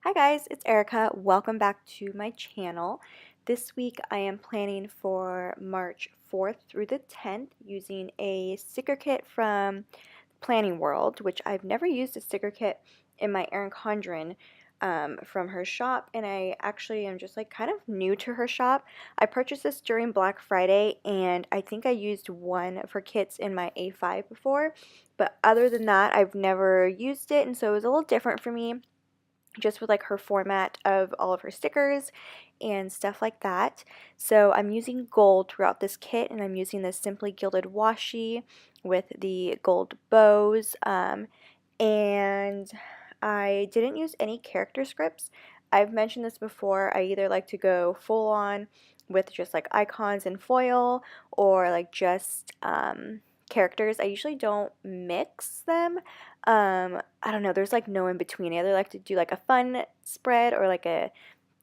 Hi guys, it's Erica. Welcome back to my channel. This week I am planning for March 4th through the 10th using a sticker kit from Planning World, which I've never used a sticker kit in my Erin Condren from her shop, and I actually am just like kind of new to her shop. I purchased this during Black Friday, and I think I used one of her kits in my A5 before, but other than that I've never used it, and so it was a little different for me just with like her format of all of her stickers and stuff like that. So I'm using gold throughout this kit, and I'm using this Simply Gilded washi with the gold bows, and I didn't use any character scripts. I've mentioned this before. I either like to go full on with just like icons and foil, or like just characters. I usually don't mix them. I don't know, there's like no in between. I either like to do like a fun spread or like a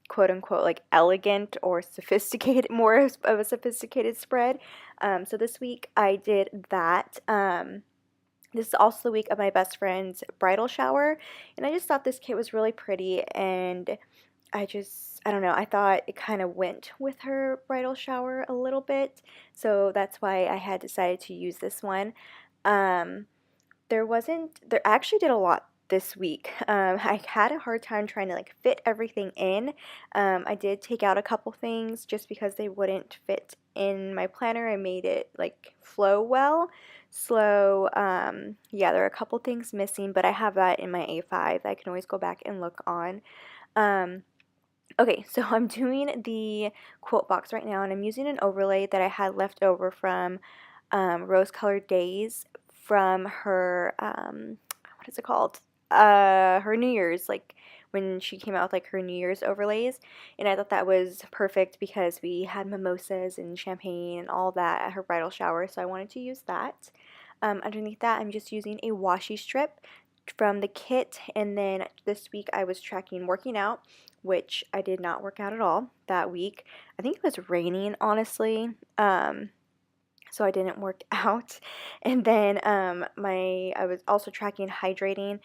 quote unquote like elegant or sophisticated, more of a sophisticated spread. So this week I did that. This is also the week of my best friend's bridal shower, and I just thought this kit was really pretty, and I don't know, I thought it kind of went with her bridal shower a little bit, so that's why I had decided to use this one. Um, there actually did a lot this week. I had a hard time trying to like fit everything in. I did take out a couple things just because they wouldn't fit in my planner. I made it like flow well. So yeah, there are a couple things missing, but I have that in my A5 that I can always go back and look on. Um, okay, so I'm doing the quote box right now, and I'm using an overlay that I had left over from Rose Colored Days from her, what is it called? Her New Year's, like when she came out with like her New Year's overlays. And I thought that was perfect because we had mimosas and champagne and all that at her bridal shower, so I wanted to use that. Underneath that, I'm just using a washi strip from the kit, and then this week I was tracking working out, which I did not work out at all that week. I think it was raining, honestly. So I didn't work out. And then I was also tracking hydrating,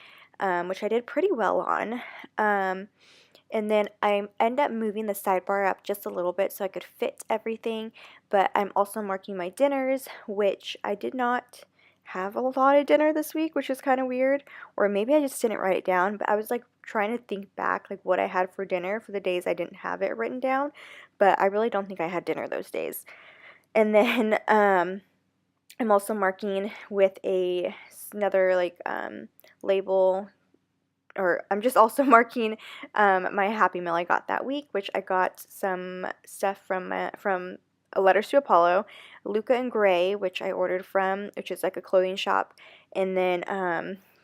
which I did pretty well on. Um, and then I end up moving the sidebar up just a little bit so I could fit everything. But I'm also marking my dinners, which I did not have a lot of dinner this week, which is kind of weird. Or maybe I just didn't write it down. But I was like trying to think back like what I had for dinner for the days I didn't have it written down. But I really don't think I had dinner those days. And then I'm also marking with another like label, or I'm just also marking my Happy Meal I got that week, which I got some stuff from a Letters to Apollo, Luca and Gray, which I ordered from, which is like a clothing shop, and then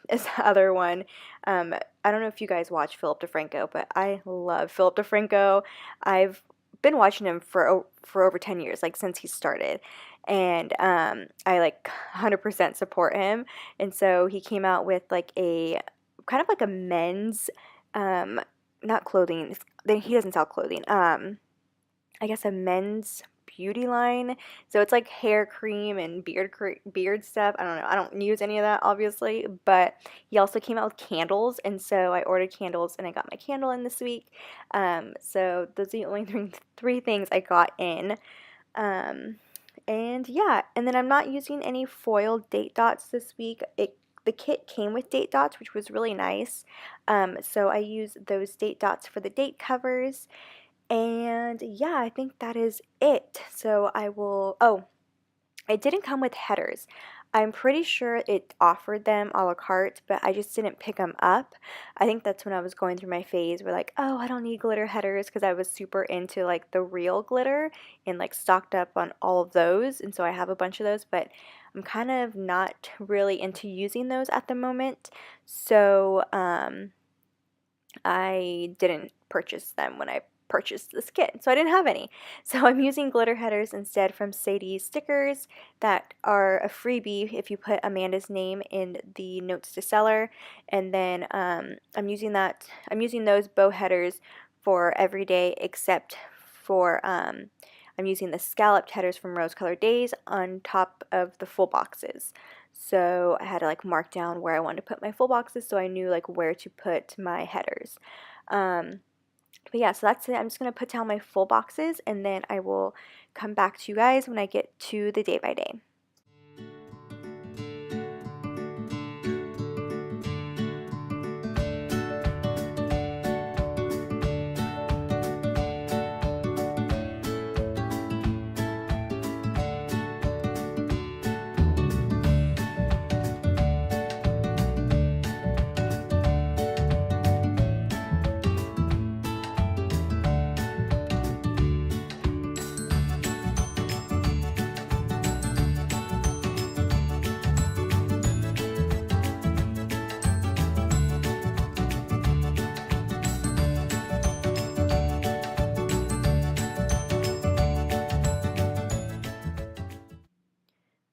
this other one. I don't know if you guys watch Philip DeFranco, but I love Philip DeFranco. I've been watching him for over 10 years, like since he started, and I like 100% support him. And so he came out with like a kind of like a men's, um, not clothing. He doesn't sell clothing. I guess a men's beauty line. So it's like hair cream and beard stuff. I don't know. I don't use any of that obviously, but he also came out with candles, and so I ordered candles and I got my candle in this week. So those are the only three things I got in. Um, and yeah, and then I'm not using any foil date dots this week. The kit came with date dots, which was really nice. So I use those date dots for the date covers. And yeah, I think that is it. So I will, oh, it didn't come with headers. I'm pretty sure it offered them a la carte, but I just didn't pick them up. I think that's when I was going through my phase where like, oh, I don't need glitter headers, because I was super into like the real glitter and like stocked up on all of those. And so I have a bunch of those, but I'm kind of not really into using those at the moment. So I didn't purchase them when I purchased this kit, so I didn't have any. So I'm using glitter headers instead from Sadie stickers that are a freebie if you put Amanda's name in the notes to seller. And then I'm using those bow headers for every day except for I'm using the scalloped headers from Rose Colored Days on top of the full boxes. so I had to like mark down where I wanted to put my full boxes so I knew like where to put my headers. Um, but yeah, so that's it. I'm just going to put down my full boxes and then I will come back to you guys when I get to the day by day.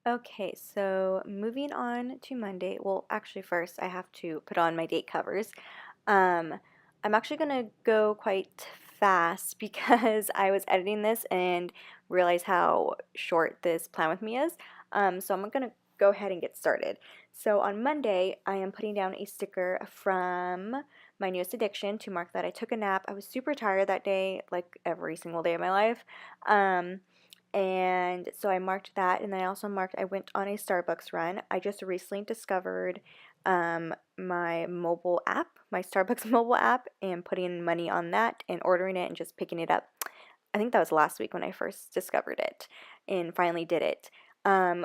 Okay, so moving on to Monday. Well, actually, first I have to put on my date covers. Um, I'm actually gonna go quite fast because I was editing this and realized how short this plan with me is. So I'm gonna go ahead and get started. So on Monday, I am putting down a sticker from my newest addiction to mark that I took a nap. I was super tired that day, like every single day of my life. And so I marked that, and then I also marked I went on a Starbucks run. I just recently discovered my mobile app, my Starbucks mobile app, and putting money on that and ordering it and just picking it up. I think that was last week when I first discovered it and finally did it.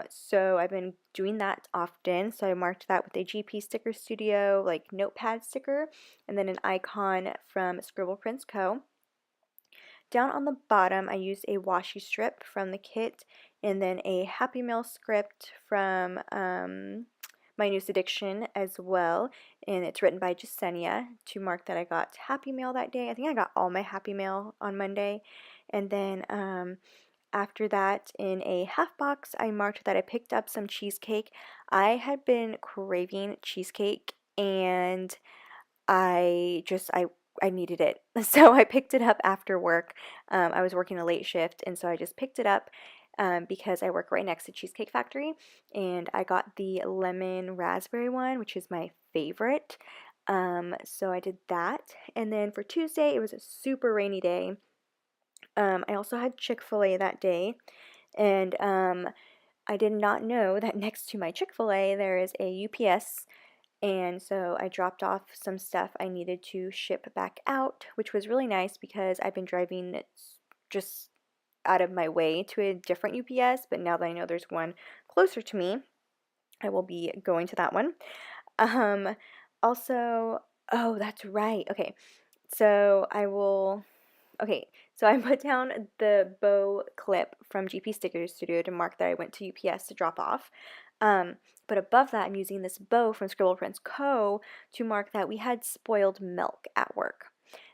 So I've been doing that often. So I marked that with a GP Sticker Studio, like notepad sticker, and then an icon from Scribble Prints Co. Down on the bottom, I used a washi strip from the kit and then a Happy Meal script from my newest addiction as well. And it's written by Jasenia to mark that I got Happy Meal that day. I think I got all my Happy Meal on Monday. And then after that, in a half box, I marked that I picked up some cheesecake. I had been craving cheesecake and I needed it. So I picked it up after work. I was working a late shift, and so I just picked it up because I work right next to Cheesecake Factory, and I got the lemon raspberry one, which is my favorite. So I did that, and then for Tuesday, it was a super rainy day. I also had Chick-fil-A that day, and I did not know that next to my Chick-fil-A there is a UPS, and so I dropped off some stuff I needed to ship back out, which was really nice because I've been driving just out of my way to a different UPS, but now that I know there's one closer to me, I will be going to that one. Um, also, oh, that's right. Okay, so I will. Okay, so I put down the bow clip from GP Sticker Studio to mark that I went to UPS to drop off. But above that, I'm using this bow from Scribble Prints Co. to mark that we had spoiled milk at work.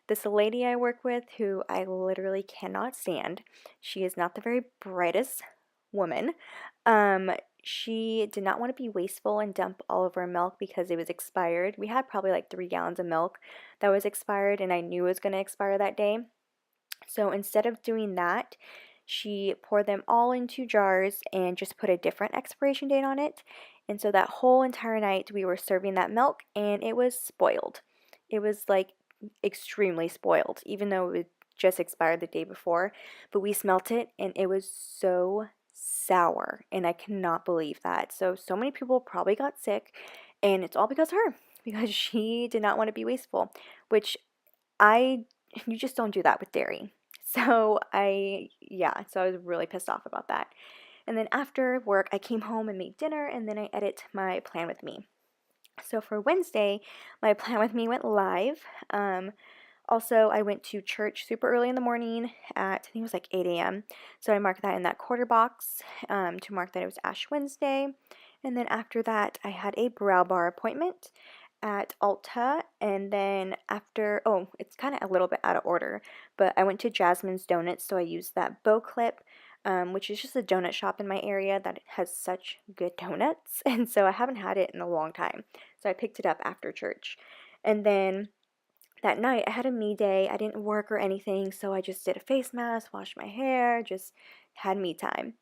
This lady I work with, who I literally cannot stand, she is not the very brightest woman. Um, she did not want to be wasteful and dump all of our milk because it was expired. We had probably like 3 gallons of milk that was expired, and I knew it was going to expire that day. So instead of doing that, she poured them all into jars and just put a different expiration date on it. And so that whole entire night we were serving that milk and it was spoiled. It was like extremely spoiled, even though it just expired the day before. But we smelt it and it was so sour. And I cannot believe that. So many people probably got sick and it's all because of her, because she did not want to be wasteful, which I you just don't do that with dairy. So I was really pissed off about that. And then after work, I came home and made dinner, and then I edit my plan with me. So for Wednesday, my plan with me went live. Also, I went to church super early in the morning at, I think it was like 8 a.m. So I marked that in that quarter box to mark that it was Ash Wednesday. And then after that, I had a brow bar appointment at Ulta, and then after, oh, it's kind of a little bit out of order, but I went to Jasmine's Donuts, so I used that bow clip, which is just a donut shop in my area that has such good donuts, and so I haven't had it in a long time, so I picked it up after church. And then that night I had a me day. I didn't work or anything, so I just did a face mask, washed my hair, just had me time.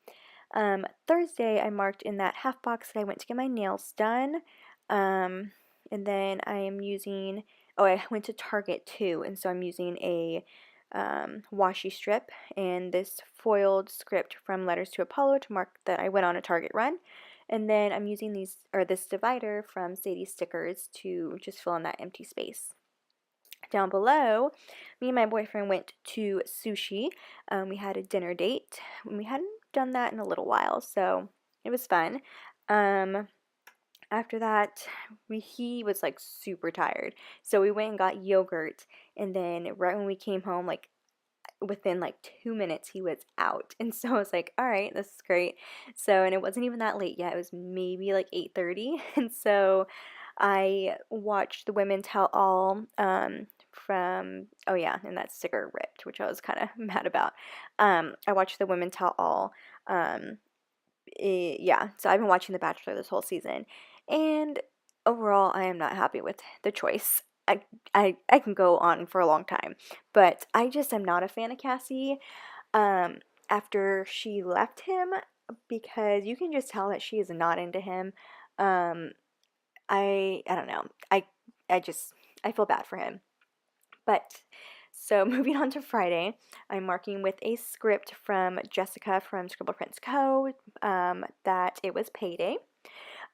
Thursday, I marked in that half box that I went to get my nails done. Um, and then I am using, oh, I went to Target too, and so I'm using a washi strip and this foiled script from Letters to Apollo to mark that I went on a Target run. And then I'm using this divider from Sadie Stickers to just fill in that empty space. Down below, me and my boyfriend went to sushi. We had a dinner date. We hadn't done that in a little while, so it was fun. Um, After that, he was like super tired, so we went and got yogurt. And then right when we came home, like within like 2 minutes, he was out. And so I was like, all right, this is great. So, and it wasn't even that late yet. It was maybe like 8:30, and so I watched the Women Tell All from, oh yeah, and that sticker ripped, which I was kind of mad about. I watched the Women Tell All. Um, yeah, so I've been watching The Bachelor this whole season, and overall, I am not happy with the choice. I can go on for a long time, but I just am not a fan of Cassie. Um, After she left him, because you can just tell that she is not into him. Um, I don't know. I just I feel bad for him. But so moving on to Friday, I'm marking with a script from Jessica from Scribble Prince Co. That it was payday.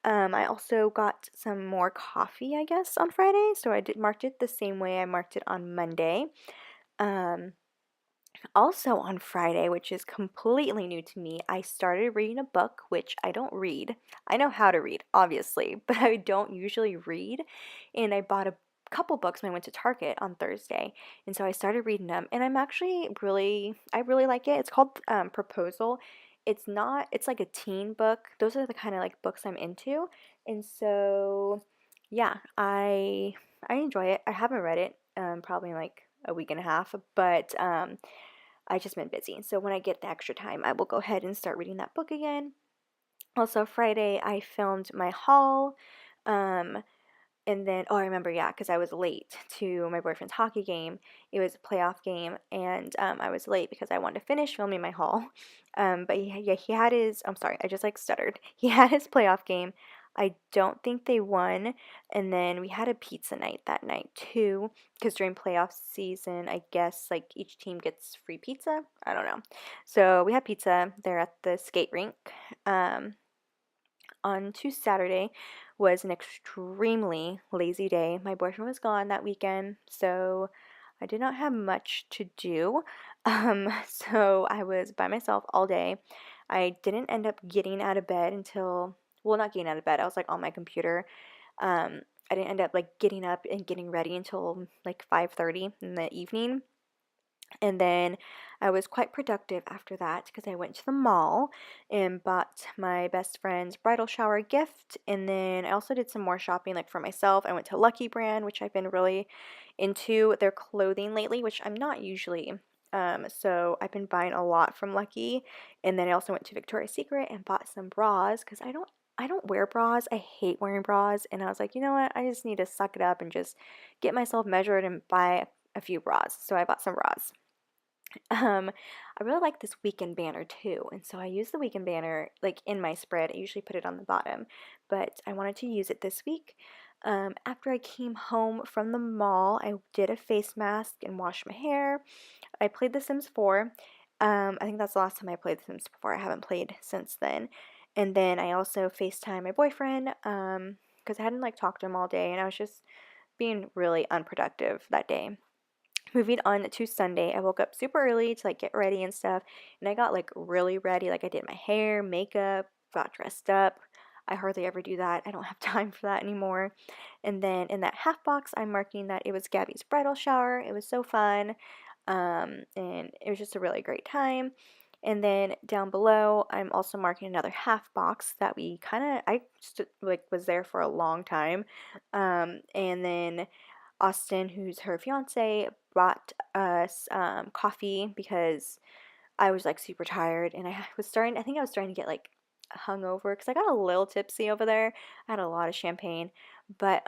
I also got some more coffee, I guess, on Friday, so I did marked it the same way I marked it on Monday. Um, Also on Friday, which is completely new to me, I started reading a book, which I don't read. I know how to read, obviously, but I don't usually read. And I bought a couple books when I went to Target on Thursday. And so I started reading them, and I really like it. It's called Proposal. It's not, it's like a teen book. Those are the kind of like books I'm into. And so, yeah, I enjoy it. I haven't read it probably in like a week and a half, but I just been busy. So when I get the extra time, I will go ahead and start reading that book again. Also, Friday, I filmed my haul. Um, and then, oh, I remember, yeah, because I was late to my boyfriend's hockey game. It was a playoff game, and I was late because I wanted to finish filming my haul. But yeah, he had his, I'm sorry, I just like stuttered. He had his playoff game. I don't think they won. And then we had a pizza night that night too, because during playoff season, I guess like each team gets free pizza. I don't know. So we had pizza there at the skate rink. Um, on to Saturday was an extremely lazy day. My boyfriend was gone that weekend, so I did not have much to do. So I was by myself all day. I didn't end up getting out of bed until, well, not getting out of bed. I was like on my computer. Um, I didn't end up like getting up and getting ready until like 5:30 in the evening. And then I was quite productive after that because I went to the mall and bought my best friend's bridal shower gift. And then I also did some more shopping, like for myself. I went to Lucky Brand, which I've been really into their clothing lately, which I'm not usually. So I've been buying a lot from Lucky. And then I also went to Victoria's Secret and bought some bras because I don't wear bras. I hate wearing bras. And I was like, you know what? I just need to suck it up and just get myself measured and buy a few bras. So I bought some bras. I really like this weekend banner too, and so I use the weekend banner like in my spread. I usually put it on the bottom, but I wanted to use it this week. After I came home from the mall, I did a face mask and washed my hair. I played The Sims 4. I think that's the last time I played The Sims 4. I haven't played since then. And then I also FaceTime my boyfriend because I hadn't like talked to him all day, and I was just being really unproductive that day. Moving on to Sunday, I woke up super early to like get ready and stuff, and I got like really ready. Like I did my hair, makeup, got dressed up. I hardly ever do that. I don't have time for that anymore. And then in that half box, I'm marking that it was Gabby's bridal shower. It was so fun, and it was just a really great time. And then down below, I'm also marking another half box that we kind of like was there for a long time, and then Austin, who's her fiance, brought us coffee because I was like super tired and I think I was starting to get like hungover because I got a little tipsy over there. I had a lot of champagne, but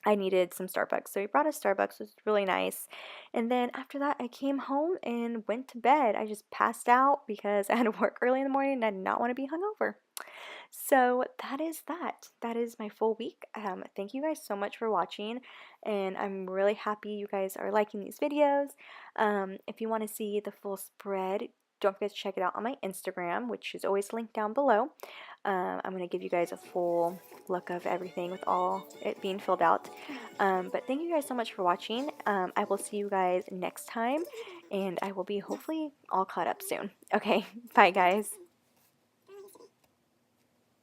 I needed some Starbucks. So he brought us Starbucks, it was really nice. And then after that, I came home and went to bed. I just passed out because I had to work early in the morning and I did not want to be hungover. So that is that. That is my full week. Thank you guys so much for watching, and I'm really happy you guys are liking these videos. If you want to see the full spread, don't forget to check it out on my Instagram, which is always linked down below. I'm going to give you guys a full look of everything with all it being filled out. But thank you guys so much for watching. I will see you guys next time, and I will be hopefully all caught up soon. Okay, bye guys.